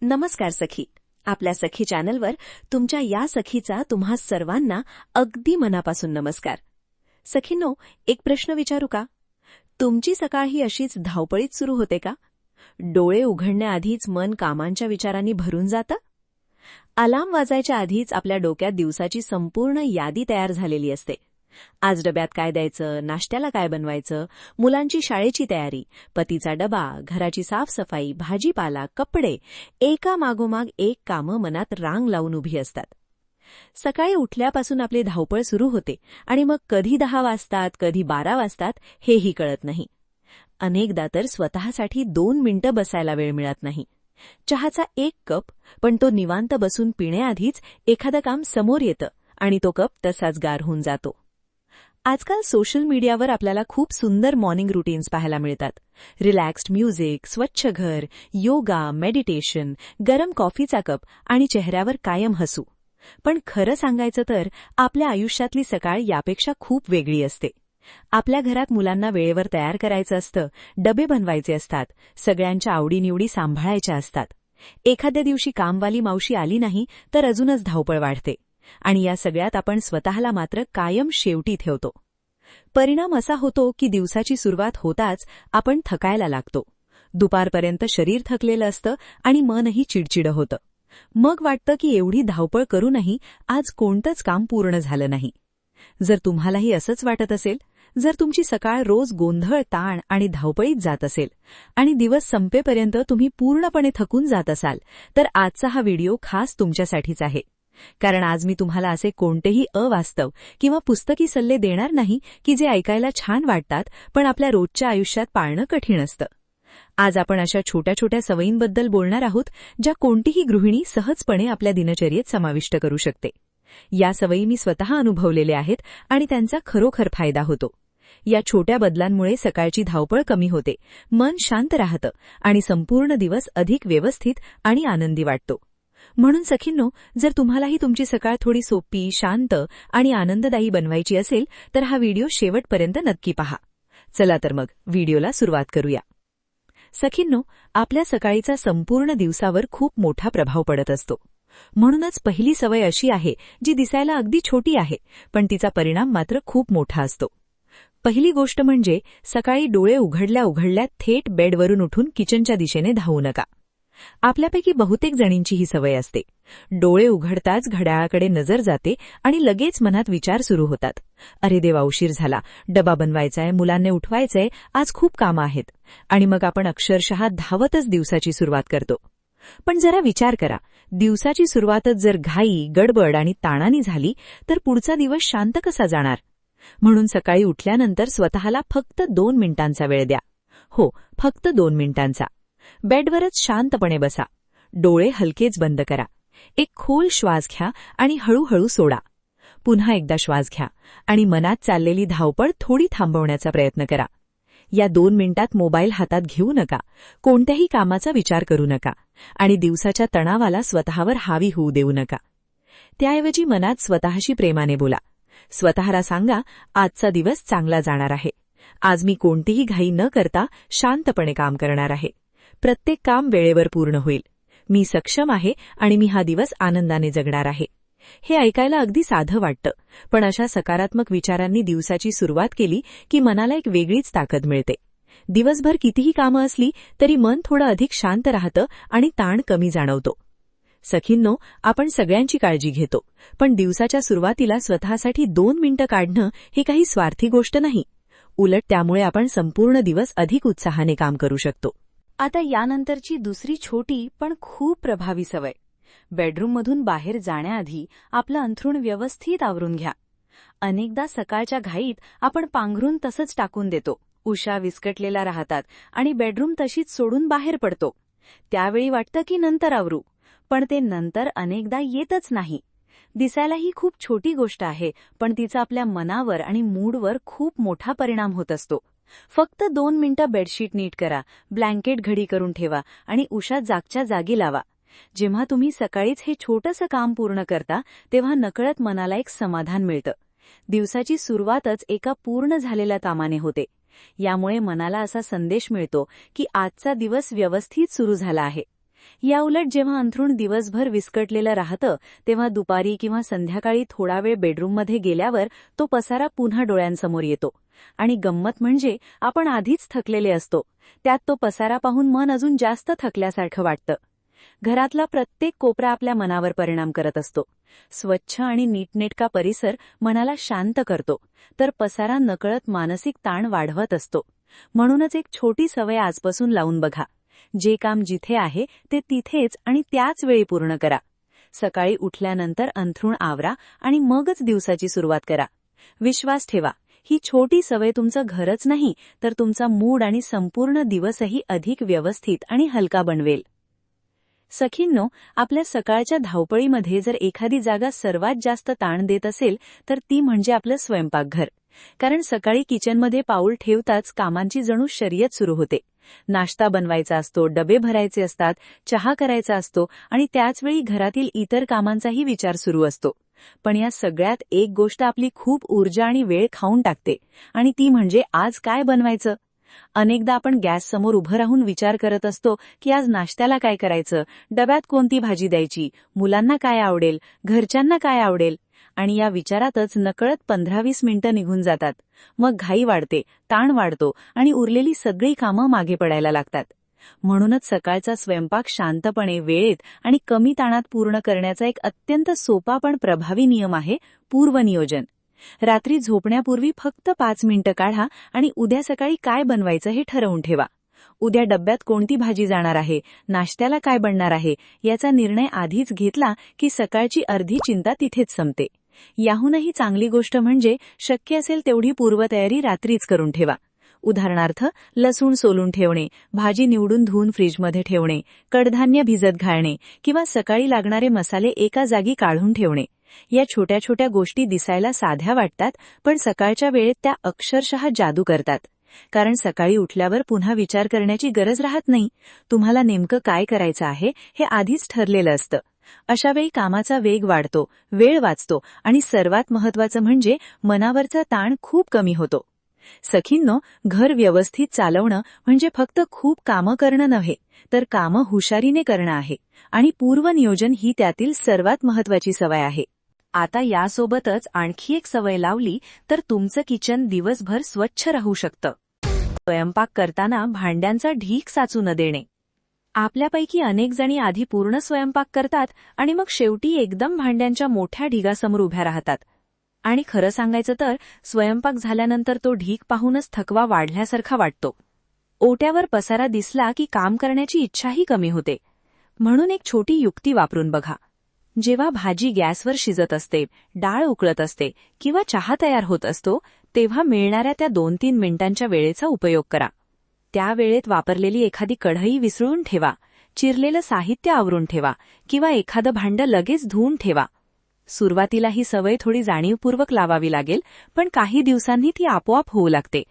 नमस्कार सखी. आपल्या सखी चॅनलवर तुमच्या या सखीचा तुम्हा सर्वांना अगदी मनापासून नमस्कार. सखींनो, एक प्रश्न विचारू का? तुमची सकाळ ही अशीच धावपळीत सुरू होते का? डोळे उघडण्याआधीच मन कामांच्या विचारांनी भरून जातं? अलार्म वाजायच्या आधीच आपल्या डोक्यात दिवसाची संपूर्ण यादी तयार झालेली असते. आज डब्यात काय द्यायचं, नाश्त्याला काय बनवायचं, मुलांची शाळेची तयारी, पतीचा डबा, घराची साफसफाई, भाजीपाला, कपडे, एका मागोमाग एक कामं मनात रांग लावून उभी असतात. सकाळी उठल्यापासून आपली धावपळ सुरू होते आणि मग कधी 10 वाजतात, कधी 12 वाजतात हेही कळत नाही. अनेकदा तर स्वतःसाठी 2 मिनिटं बसायला वेळ मिळत नाही. चहाचा एक कप, पण तो निवांत बसून पिण्याआधीच एखादं काम समोर येतं आणि तो कप तसाच गार होऊन जातो. आजकाल सोशल मीडियावर आपल्याला खूप सुंदर मॉर्निंग रुटीन्स पाहायला मिळतात. रिलॅक्स्ड म्युझिक, स्वच्छ घर, योगा, मेडिटेशन, गरम कॉफीचा कप आणि चेहऱ्यावर कायम हसू. पण खरं सांगायचं तर आपल्या आयुष्यातली सकाळ यापेक्षा खूप वेगळी असते. आपल्या घरात मुलांना वेळेवर तयार करायचं असतं, डबे बनवायचे असतात, सगळ्यांच्या आवडीनिवडी सांभाळायच्या असतात. एखाद्या दिवशी कामवाली मावशी आली नाही तर अजूनच धावपळ वाढते. आणि या सगळ्यात आपण स्वतःला मात्र कायम शेवटी ठेवतो. परिणाम असा होतो की दिवसाची सुरुवात होताच आपण थकायला लागतो. दुपारपर्यंत शरीर थकलेलं असतं आणि मनही चिडचिडं होतं. मग वाटतं की एवढी धावपळ करूनही आज कोणतंच काम पूर्ण झालं नाही. जर तुम्हालाही असंच वाटत असेल, जर तुमची सकाळ रोज गोंधळ, ताण आणि धावपळीत जात असेल आणि दिवस संपेपर्यंत तुम्ही पूर्णपणे थकून जात असाल, तर आजचा हा व्हिडिओ खास तुमच्यासाठीच आहे. कारण आज मी तुम्हाला असे कोणतेही अवास्तव किंवा पुस्तकी सल्ले देणार नाही की जे ऐकायला छान वाटतात पण आपल्या रोजच्या आयुष्यात पाळणं कठीण असतं. आज आपण अशा छोट्या छोट्या सवयींबद्दल बोलणार आहोत ज्या कोणतीही गृहिणी सहजपणे आपल्या दिनचर्येत समाविष्ट करू शकते. या सवयी मी स्वतः अनुभवलेल्या आहेत आणि त्यांचा खरोखर फायदा होतो. या छोट्या बदलांमुळे सकाळची धावपळ कमी होते, मन शांत राहतं आणि संपूर्ण दिवस अधिक व्यवस्थित आणि आनंदी वाटतो. म्हणून सखींनो, जर तुम्हालाही तुमची सकाळ थोडी सोपी, शांत आणि आनंददायी बनवायची असेल तर हा व्हिडिओ शेवटपर्यंत नक्की पहा. चला तर मग व्हिडिओला सुरुवात करूया. सखींनो, आपल्या सकाळीचा संपूर्ण दिवसावर खूप मोठा प्रभाव पडत असतो. म्हणूनच पहिली सवय अशी आहे जी दिसायला अगदी छोटी आहे पण तिचा परिणाम मात्र खूप मोठा असतो. पहिली गोष्ट म्हणजे सकाळी डोळे उघडल्या उघडल्या थेट बेडवरून उठून किचनच्या दिशेने धावू नका. आपल्यापैकी बहुतेक जणींची ही सवय असते. डोळे उघडताच घड्याळाकडे नजर जाते आणि लगेच मनात विचार सुरू होतात. अरे देवा, उशीर झाला, डबा बनवायचाय, मुलांना उठवायचंय, आज खूप कामं आहेत. आणि मग आपण अक्षरशः धावतच दिवसाची सुरुवात करतो. पण जरा विचार करा, दिवसाची सुरुवातच जर घाई, गडबड आणि ताणानी झाली तर पुढचा दिवस शांत कसा जाणार? म्हणून सकाळी उठल्यानंतर स्वतःला फक्त 2 मिनिटांचा वेळ द्या. हो, फक्त 2 मिनिटांचा. बेडवरच शांतपणे बसा. डोळे हलकेच बंद करा. एक खोल श्वास घ्या आणि हळूहळू सोडा. पुन्हा एकदा श्वास घ्या आणि मनात चाललेली धावपळ थोडी थांबवण्याचा प्रयत्न करा. या 2 मिनिटात मोबाईल हातात घेऊ नका, कोणत्याही कामाचा विचार करू नका आणि दिवसाच्या तणावाला स्वतःवर हावी होऊ देऊ नका. त्याऐवजी मनात स्वतःशी प्रेमाने बोला. स्वतःला सांगा, आजचा दिवस चांगला जाणार आहे. आज मी कोणतीही घाई न करता शांतपणे काम करणार आहे. प्रत्येक काम वेळेवर पूर्ण होईल. मी सक्षम आहे आणि मी हा दिवस आनंदाने जगणार आहे. हे ऐकायला अगदी साधं वाटतं, पण अशा सकारात्मक विचारांनी दिवसाची सुरुवात केली की मनाला एक वेगळीच ताकद मिळते. दिवसभर कितीही कामं असली तरी मन थोडं अधिक शांत राहतं आणि ताण कमी जाणवतो. सखींनो, आपण सगळ्यांची काळजी घेतो, पण दिवसाच्या सुरुवातीला स्वतःसाठी 2 मिनिटं काढणं ही काही स्वार्थी गोष्ट नाही. उलट त्यामुळे आपण संपूर्ण दिवस अधिक उत्साहाने काम करू शकतो. आता यानंतरची दुसरी छोटी पण खूप प्रभावी सवय. बेडरूममधून बाहेर जाण्याआधी आपलं अंथरूण व्यवस्थित आवरून घ्या. अनेकदा सकाळच्या घाईत आपण पांघरून तसंच टाकून देतो. उशा विस्कटलेल्या राहतात आणि बेडरूम तशीच सोडून बाहेर पडतो. त्यावेळी वाटतं की नंतर आवरू, पण ते नंतर अनेकदा येतच नाही. दिसायला ही खूप छोटी गोष्ट आहे, पण तिचा आपल्या मनावर आणि मूडवर खूप मोठा परिणाम होत असतो. फक्त 2 मिनिटं बेडशीट नीट करा, ब्लँकेट घडी करून ठेवा आणि उशा जागच्या जागी लावा. जेव्हा तुम्ही सकाळीच हे छोटंसं काम पूर्ण करता तेव्हा नकळत मनाला एक समाधान मिळतं. दिवसाची सुरुवातच एका पूर्ण झालेल्या कामाने होते. यामुळे मनाला असा संदेश मिळतो की आजचा दिवस व्यवस्थित सुरू झाला आहे. याउलट जेव्हा अंथरूण दिवसभर विस्कटलेलं राहतं तेव्हा दुपारी किंवा संध्याकाळी थोडा वेळ बेडरूममध्ये गेल्यावर तो पसारा पुन्हा डोळ्यांसमोर येतो. आणि गंमत म्हणजे आपण आधीच थकलेले असतो, त्यात तो पसारा पाहून मन अजून जास्त थकल्यासारखं वाटतं. घरातला प्रत्येक कोपरा आपल्या मनावर परिणाम करत असतो. स्वच्छ आणि नीटनेटका परिसर मनाला शांत करतो, तर पसारा नकळत मानसिक ताण वाढवत असतो. म्हणूनच एक छोटी सवय आजपासून लावून बघा. जे काम जिथे आहे ते तिथेच आणि त्याच वेळी पूर्ण करा. सकाळी उठल्यानंतर अंथरूण आवरा आणि मगच दिवसाची सुरुवात करा. विश्वास ठेवा, ही छोटी सवय तुमचं घरच नाही तर तुमचा मूड आणि संपूर्ण दिवसही अधिक व्यवस्थित आणि हलका बनवेल. सखींनो, आपल्या सकाळच्या धावपळीमध्ये जर एखादी जागा सर्वात जास्त ताण देत असेल तर ती म्हणजे आपलं स्वयंपाकघर. कारण सकाळी किचनमध्ये पाऊल ठेवताच कामांची जणू शर्यत सुरू होते. नाश्ता बनवायचा असतो, डबे भरायचे असतात, चहा करायचा असतो आणि त्याचवेळी घरातील इतर कामांचाही विचार सुरू असतो. पण या सगळ्यात एक गोष्ट आपली खूप ऊर्जा आणि वेळ खाऊन टाकते, आणि ती म्हणजे आज काय बनवायचं. अनेकदा आपण गॅससमोर उभं राहून विचार करत असतो की आज नाश्त्याला काय करायचं, डब्यात कोणती भाजी द्यायची, मुलांना काय आवडेल, घरच्यांना काय आवडेल, आणि या विचारातच नकळत 15-20 मिनिटं निघून जातात. मग घाई वाढते, ताण वाढतो आणि उरलेली सगळी कामं मागे पडायला लागतात. म्हणूनच सकाळचा स्वयंपाक शांतपणे, वेळेत आणि कमी ताणात पूर्ण करण्याचा एक अत्यंत सोपा पण प्रभावी नियम आहे पूर्वनियोजन. रात्री झोपण्यापूर्वी फक्त 5 मिनिटं काढा आणि उद्या सकाळी काय बनवायचं हे ठरवून ठेवा. उद्या डब्यात कोणती भाजी जाणार आहे, नाश्त्याला काय बनणार आहे, याचा निर्णय आधीच घेतला की सकाळची अर्धी चिंता तिथेच संपते. याहूनही चांगली गोष्ट म्हणजे शक्य असेल तेवढी पूर्वतयारी रात्रीच करून ठेवा. उदाहरणार्थ, लसूण सोलून ठेवणे, भाजी निवडून धुवून फ्रीजमध्ये ठेवणे, कडधान्य भिजत घालणे किंवा सकाळी लागणारे मसाले एका जागी काढून ठेवणे. या छोट्या छोट्या गोष्टी दिसायला साध्या वाटतात, पण सकाळच्या वेळेत त्या अक्षरशः जादू करतात. कारण सकाळी उठल्यावर पुन्हा विचार करण्याची गरज राहत नाही. तुम्हाला नेमकं काय करायचं आहे हे आधीच ठरलेलं असतं. अशावेळी कामाचा वेग वाढतो, वेळ वाचतो आणि सर्वात महत्त्वाचं म्हणजे मनावरचा ताण खूप कमी होतो. सखींनो, घर व्यवस्थित चालवणं म्हणजे फक्त खूप कामं करणं नव्हे, तर कामं हुशारीने करणं आहे, आणि पूर्वनियोजन ही त्यातील सर्वात महत्त्वाची सवय आहे. आता यासोबतच आणखी एक सवय लावली तर तुमचं किचन दिवसभर स्वच्छ राहू शकतं. स्वयंपाक करताना भांड्यांचा ढीग साचू न देणे. आपल्यापैकी अनेक जणी आधी पूर्ण स्वयंपाक करतात आणि मग शेवटी एकदम भांड्यांच्या मोठ्या ढिगासमोर उभ्या राहतात. आणि खरं सांगायचं तर स्वयंपाक झाल्यानंतर तो ढीग पाहूनच थकवा वाढल्यासारखा वाटतो. ओट्यावर पसारा दिसला की काम करण्याची इच्छाही कमी होते. म्हणून एक छोटी युक्ती वापरून बघा. जेव्हा भाजी गॅसवर शिजत असते, डाळ उकळत असते किंवा चहा तयार होत असतो, तेव्हा मिळणाऱ्या त्या 2-3 मिनिटांच्या वेळेचा उपयोग करा. त्या वेळेत वापरलेली एखादी कढई विसळून ठेवा, चिरलेलं साहित्य आवरून ठेवा किंवा एखादं भांडं लगेच धुवून ठेवा. सुरुवातीला ही सवय थोडी जाणीवपूर्वक लावावी लागेल, पण काही दिवसांनी ती आपोआप होऊ लागते.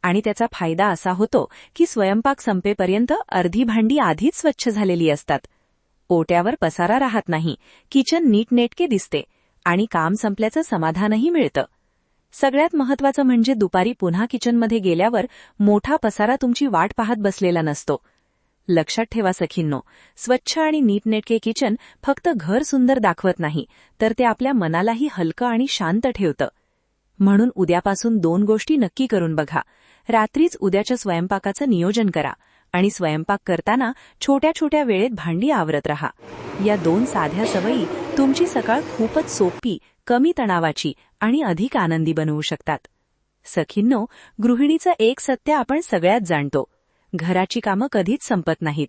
आणि त्याचा फायदा असा होतो की स्वयंपाक संपेपर्यंत अर्धी भांडी आधीच स्वच्छ झालेली असतात. ओट्यावर पसारा राहत नाही, किचन नीटनेटके दिसते आणि काम संपल्याचं समाधानही मिळतं. सगळ्यात महत्त्वाचं म्हणजे दुपारी पुन्हा किचनमध्ये गेल्यावर मोठा पसारा तुमची वाट पाहत बसलेला नसतो. लक्षात ठेवा सखींनो, स्वच्छ आणि नीटनेटके किचन फक्त घर सुंदर दाखवत नाही, तर ते आपल्या मनालाही हलकं आणि शांत ठेवतं. म्हणून उद्यापासून 2 गोष्टी नक्की करून बघा. रात्रीच उद्याच्या स्वयंपाकाचं नियोजन करा आणि स्वयंपाक करताना छोट्या छोट्या वेळेत भांडी आवरत राहा. या 2 साध्या सवयी तुमची सकाळ खूपच सोपी, कमी तणावाची आणि अधिक आनंदी बनवू शकतात. सखींनो, गृहिणीचं एक सत्य आपण सगळ्यात जाणतो. घराची कामं कधीच संपत नाहीत.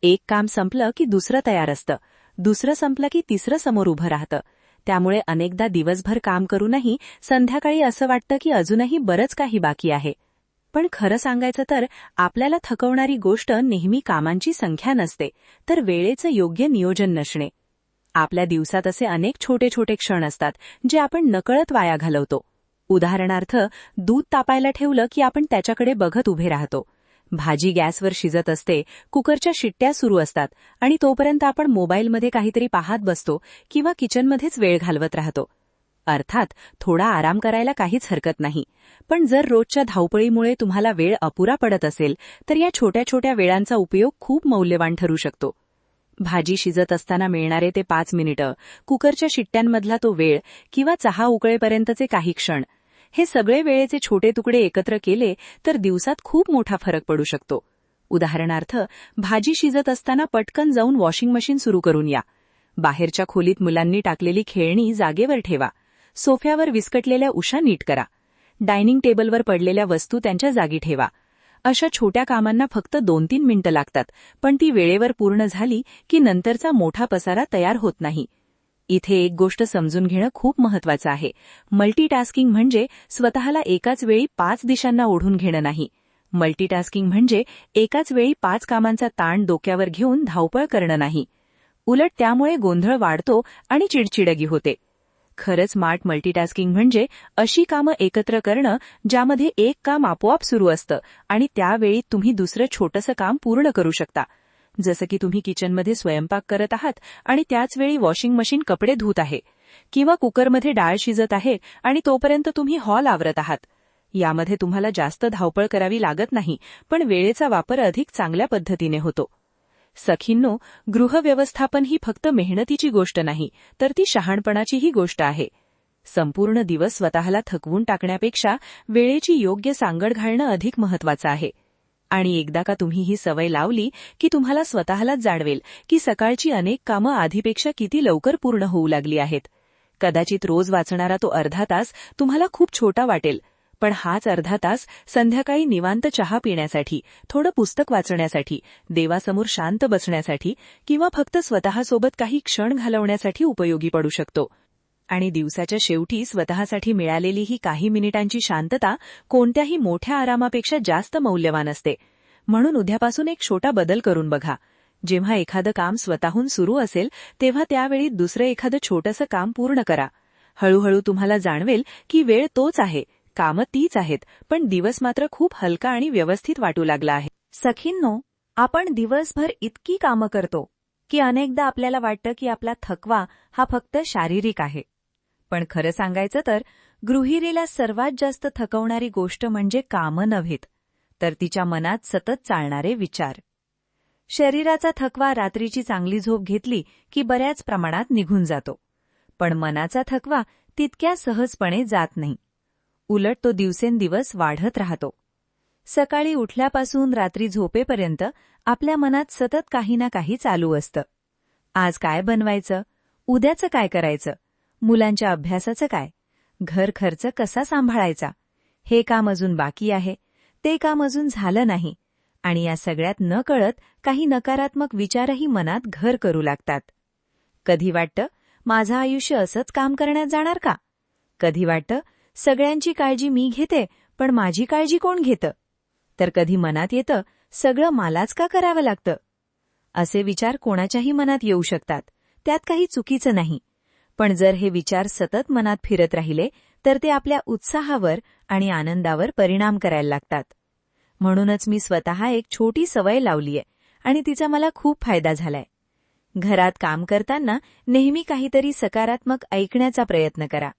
एक काम संपलं की दुसरं तयार असतं, दुसरं संपलं की तिसरं समोर उभं राहतं. त्यामुळे अनेकदा दिवसभर काम करूनही संध्याकाळी असं वाटतं की अजूनही बरंच काही बाकी आहे. पण खरं सांगायचं तर आपल्याला थकवणारी गोष्ट नेहमी कामांची संख्या नसते, तर वेळेचं योग्य नियोजन नसणे. आपल्या दिवसात असे अनेक छोटे छोटे क्षण असतात जे आपण नकळत वाया घालवतो. उदाहरणार्थ, दूध तापायला ठेवलं की आपण त्याच्याकडे बघत उभे राहतो. भाजी गॅसवर शिजत असते, कुकरच्या शिट्ट्या सुरू असतात आणि तोपर्यंत आपण मोबाईलमध्ये काहीतरी पाहत बसतो किंवा किचनमध्येच वेळ घालवत राहतो. अर्थात थोडा आराम करायला काहीच हरकत नाही, पण जर रोजच्या धावपळीमुळे तुम्हाला वेळ अपुरा पडत असेल तर या छोट्या छोट्या वेळांचा उपयोग खूप मौल्यवान ठरू शकतो. भाजी शिजत असताना मिळणारे ते 5 मिनिटं, कुकरच्या शिट्ट्यांमधला तो वेळ किंवा चहा उकळेपर्यंतचे काही क्षण, हे सगळे वेळेचे छोटे तुकडे एकत्र केले तर दिवसात खूप मोठा फरक पडू शकतो. उदाहरणार्थ, भाजी शिजत असताना पटकन जाऊन वॉशिंग मशीन सुरू करून या. बाहेरच्या खोलीत मुलांनी टाकलेली खेळणी जागेवर ठेवा. सोफ्यावर विस्कटलेल्या उशा नीट करा. डायनिंग टेबलवर पडलेल्या वस्तू त्यांच्या जागी ठेवा. अशा छोट्या कामांना फक्त 2-3 मिनिटं लागतात, पण ती वेळेवर पूर्ण झाली की नंतरचा मोठा पसारा तयार होत नाही. इथे एक गोष्ट समजून घेणं खूप महत्वाचं आहे. मल्टीटास्किंग म्हणजे स्वतःला एकाच वेळी 5 दिशांना ओढून घेणं नाही. मल्टीटास्किंग म्हणजे एकाच वेळी 5 कामांचा ताण डोक्यावर घेऊन धावपळ करणं नाही. उलट त्यामुळे गोंधळ वाढतो आणि चिडचिडगी होते. खरंच स्मार्ट मल्टीटास्किंग म्हणजे अशी कामं एकत्र करणं ज्यामध्ये एक काम आपोआप सुरू असतं आणि त्यावेळी तुम्ही दुसरं छोटंसं काम पूर्ण करू शकता. जसं की तुम्ही किचनमध्ये स्वयंपाक करत आहात आणि त्याचवेळी वॉशिंग मशीन कपडे धुत आहे, किंवा कुकरमध्ये डाळ शिजत आहे आणि तोपर्यंत तुम्ही हॉल आवरत आहात. यामध्ये तुम्हाला जास्त धावपळ करावी लागत नाही, पण वेळेचा वापर अधिक चांगल्या पद्धतीने होतो. सखींनो, गृहव्यवस्थापन ही फक्त मेहनतीची गोष्ट नाही, तर ती शहाणपणाचीही गोष्ट आहे. संपूर्ण दिवस स्वतःला थकवून टाकण्यापेक्षा वेळेची योग्य सांगड घालणं अधिक महत्वाचं आहे. आणि एकदा का तुम्ही ही सवय लावली की तुम्हाला स्वतःलाच जाणवेल की सकाळची अनेक कामं आधीपेक्षा किती लवकर पूर्ण होऊ लागली आहेत. कदाचित रोज वाचणारा तो अर्धा तास तुम्हाला खूप छोटा वाटेल, पण हाच अर्धा तास संध्याकाळी निवांत चहा पिण्यासाठी, थोडं पुस्तक वाचण्यासाठी, देवासमोर शांत बसण्यासाठी किंवा फक्त स्वतःसोबत काही क्षण घालवण्यासाठी उपयोगी पडू शकतो. आणि दिवसाच्या शेवटी स्वतःसाठी मिळालेली ही काही मिनिटांची शांतता कोणत्याही मोठ्या आरामापेक्षा जास्त मौल्यवान असते. म्हणून उद्यापासून एक छोटा बदल करून बघा. जेव्हा एखादं काम स्वतःहून सुरू असेल तेव्हा त्यावेळी दुसरं एखादं छोटंसं काम पूर्ण करा. हळूहळू तुम्हाला जाणवेल की वेळ तोच आहे, कामं तीच आहेत, पण दिवस मात्र खूप हलका आणि व्यवस्थित वाटू लागला आहे. सखींनो, आपण दिवसभर इतकी कामं करतो की अनेकदा आपल्याला वाटतं की आपला थकवा हा फक्त शारीरिक आहे. पण खरं सांगायचं तर गृहिणीला सर्वात जास्त थकवणारी गोष्ट म्हणजे कामं नव्हेत, तर तिच्या मनात सतत चालणारे विचार. शरीराचा थकवा रात्रीची चांगली झोप घेतली की बऱ्याच प्रमाणात निघून जातो, पण मनाचा थकवा तितक्या सहजपणे जात नाही. उलट तो दिवसेंदिवस वाढत राहतो. सकाळी उठल्यापासून रात्री झोपेपर्यंत आपल्या मनात सतत काही ना काही चालू असतं. आज काय बनवायचं, उद्याचं काय करायचं, मुलांच्या अभ्यासाचं काय, घर खर्च कसा सांभाळायचा, हे काम अजून बाकी आहे, ते काम अजून झालं नाही, आणि या सगळ्यात नकळत काही नकारात्मक विचारही मनात घर करू लागतात. कधी वाटतं माझं आयुष्य असंच काम करण्यात जाणार का? कधी वाटतं सगळ्यांची काळजी मी घेते, पण माझी काळजी कोण घेतं? तर कधी मनात येतं सगळं मलाच का करावं लागतं? असे विचार कोणाच्याही मनात येऊ शकतात, त्यात काही चुकीचं नाही. पण जर हे विचार सतत मनात फिरत राहिले तर ते आपल्या उत्साहावर आणि आनंदावर परिणाम करायला लागतात. म्हणूनच मी स्वतः एक छोटी सवय लावलीय आणि तिचा मला खूप फायदा झालाय. घरात काम करताना नेहमी काहीतरी सकारात्मक ऐकण्याचा प्रयत्न करा.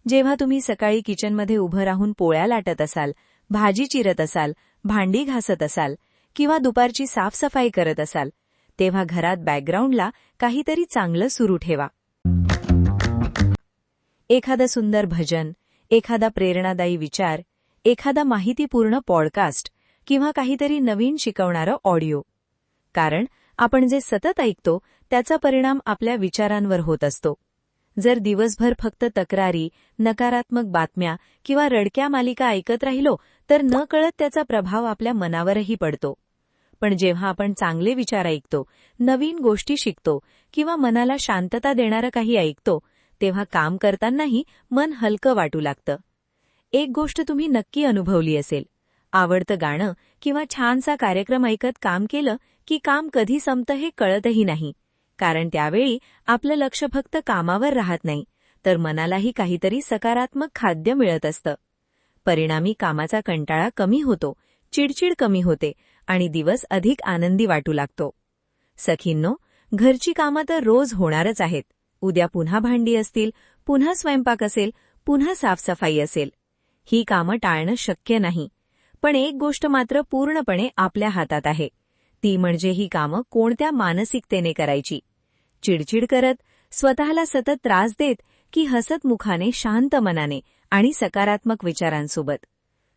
जेव्हा तुम्ही सकाळी किचनमध्ये उभं राहून पोळ्या लाटत असाल, भाजी चिरत असाल, भांडी घासत असाल किंवा दुपारची साफसफाई करत असाल, तेव्हा घरात बॅकग्राऊंडला काहीतरी चांगलं सुरू ठेवा. एखादं सुंदर भजन, एखादा प्रेरणादायी विचार, एखादा माहितीपूर्ण पॉडकास्ट किंवा काहीतरी नवीन शिकवणारं ऑडिओ. कारण आपण जे सतत ऐकतो त्याचा परिणाम आपल्या विचारांवर होत असतो. जर दिवसभर फक्त तक्रारी, नकारात्मक बातम्या किंवा रडक्या मालिका ऐकत राहिलो तर नकळत त्याचा प्रभाव आपल्या मनावरही पडतो. पण जेव्हा आपण चांगले विचार ऐकतो, नवीन गोष्टी शिकतो किंवा मनाला शांतता देणारं काही ऐकतो, तेव्हा काम करतानाही मन हलकं वाटू लागतं. एक गोष्ट तुम्ही नक्की अनुभवली असेल, आवडतं गाणं किंवा छानसा कार्यक्रम ऐकत काम केलं की काम कधी संपतं हे कळतही नाही. कारण त्यावेळी आपलं लक्ष फक्त कामावर राहत नाही, तर मनालाही काहीतरी सकारात्मक खाद्य मिळत असतं. परिणामी कामाचा कंटाळा कमी होतो, चिडचिड कमी होते आणि दिवस अधिक आनंदी वाटू लागतो. सखींनो, घरची कामं तर रोज होणारच आहेत. उद्या पुन्हा भांडी असतील, पुन्हा स्वयंपाक असेल, पुन्हा साफसफाई असेल. ही कामं टाळणं शक्य नाही. पण एक गोष्ट मात्र पूर्णपणे आपल्या हातात आहे, ती म्हणजे ही कामं कोणत्या मानसिकतेने करायची. चिडचिड करत, स्वतःला सतत त्रास देत, की हसत मुखाने, शांत मनाने आणि सकारात्मक विचारांसोबत.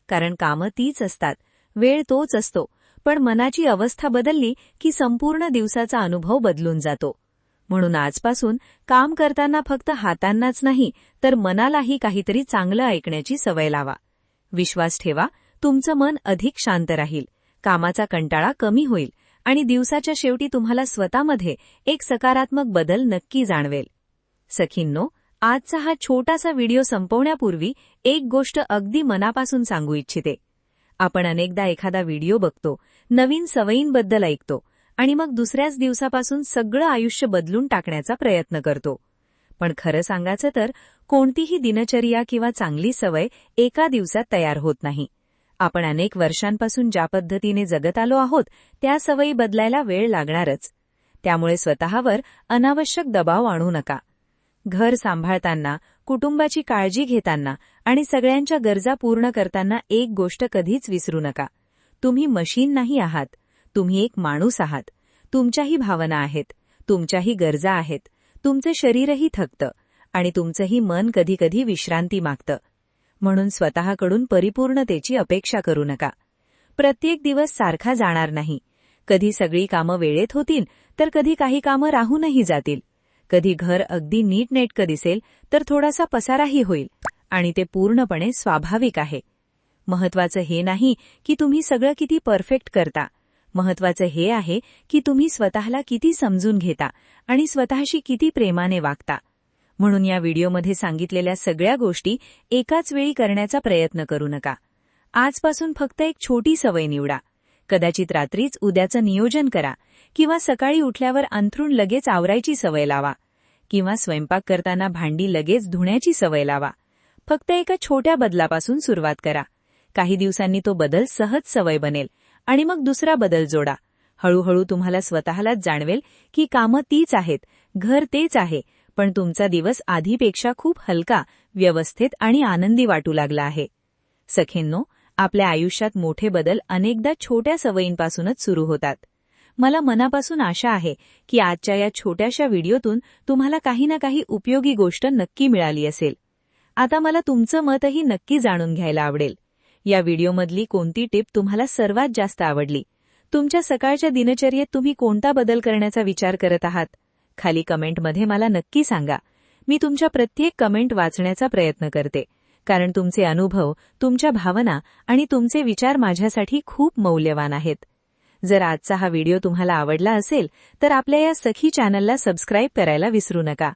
कारण कामं तीच असतात, वेळ तोच असतो, पण मनाची अवस्था बदलली की संपूर्ण दिवसाचा अनुभव बदलून जातो. म्हणून आजपासून काम करताना फक्त हातांनाच नाही तर मनालाही काहीतरी चांगलं ऐकण्याची सवय लावा. विश्वास ठेवा, तुमचं मन अधिक शांत राहील, कामाचा कंटाळा कमी होईल आणि दिवसाच्या शेवटी तुम्हाला स्वतःमध्ये एक सकारात्मक बदल नक्की जाणवेल. सखींनो, आजचा हा छोटासा व्हिडिओ संपवण्यापूर्वी एक गोष्ट अगदी मनापासून सांगू इच्छिते. आपण अनेकदा एखादा व्हिडिओ बघतो, नवीन सवयींबद्दल ऐकतो आणि मग दुसऱ्याच दिवसापासून सगळं आयुष्य बदलून टाकण्याचा प्रयत्न करतो. पण खरं सांगायचं तर कोणतीही दिनचर्या किंवा चांगली सवय एका दिवसात तयार होत नाही. आपण अनेक वर्षांपासून ज्या पद्धतीने जगत आलो आहोत त्या सवयी बदलायला वेळ लागणारच. त्यामुळे स्वतःवर अनावश्यक दबाव आणू नका. घर सांभाळताना, कुटुंबाची काळजी घेताना आणि सगळ्यांच्या गरजा पूर्ण करताना एक गोष्ट कधीच विसरू नका. तुम्ही मशीन नाही आहात. तुम्ही एक माणूस आहात. तुमच्याही भावना आहेत, तुमच्याही गरजा आहेत, तुमचे शरीरही थकतं आणि तुमचंही मन कधीकधी विश्रांती मागतं. म्हणून स्वतःकडून परिपूर्णतेची अपेक्षा करू नका. प्रत्येक दिवस सारखा जाणार नाही. कधी सगळी कामं वेळेत होतील तर कधी काही कामं राहूनही जातील. कधी घर अगदी नीटनेटकं दिसेल तर थोडासा पसाराही होईल आणि ते पूर्णपणे स्वाभाविक आहे. महत्वाचं हे नाही की तुम्ही सगळं किती परफेक्ट करता. महत्वाचं हे आहे की तुम्ही स्वतःला किती समजून घेता आणि स्वतःशी किती प्रेमाने वागता. म्हणून या व्हिडिओमध्ये सांगितलेल्या सगळ्या गोष्टी एकाच वेळी करण्याचा प्रयत्न करू नका. आजपासून फक्त एक छोटी सवय निवडा. कदाचित रात्रीच उद्याचं नियोजन करा किंवा सकाळी उठल्यावर अंथरूण लगेच आवरायची सवय लावा किंवा स्वयंपाक करताना भांडी लगेच धुण्याची सवय लावा. फक्त एका छोट्या बदलापासून सुरुवात करा. काही दिवसांनी तो बदल सहज सवय बनेल आणि मग दुसरा बदल जोडा. हळूहळू तुम्हाला स्वतःलाच जाणवेल की कामं तीच आहेत, घर तेच आहे, पण तुमचा दिवस आधीपेक्षा खूप हलका, व्यवस्थित आणि आनंदी वाटू लागला आहे. सखींनो, आपल्या आयुष्यात मोठे बदल अनेकदा छोट्या सवयींपासूनच सुरू होतात. मला मनापासून आशा आहे की आजच्या या छोट्याशा व्हिडिओतून तुम्हाला काही ना काही उपयोगी गोष्ट नक्की मिळाली असेल. आता मला तुमचं मतही नक्की जाणून घ्यायला आवडेल. या व्हिडिओमधली कोणती टिप तुम्हाला सर्वात जास्त आवडली? तुमच्या सकाळच्या दिनचर्येत तुम्ही कोणता बदल करण्याचा विचार करत आहात? खाली कमेंटमध्ये मला नक्की सांगा. मी तुमच्या प्रत्येक कमेंट वाचण्याचा प्रयत्न करते, कारण तुमचे अनुभव, तुमच्या भावना आणि तुमचे विचार माझ्यासाठी खूप मौल्यवान आहेत. जर आजचा हा व्हिडिओ तुम्हाला आवडला असेल तर आपल्या या सखी चॅनलला सबस्क्राईब करायला विसरू नका.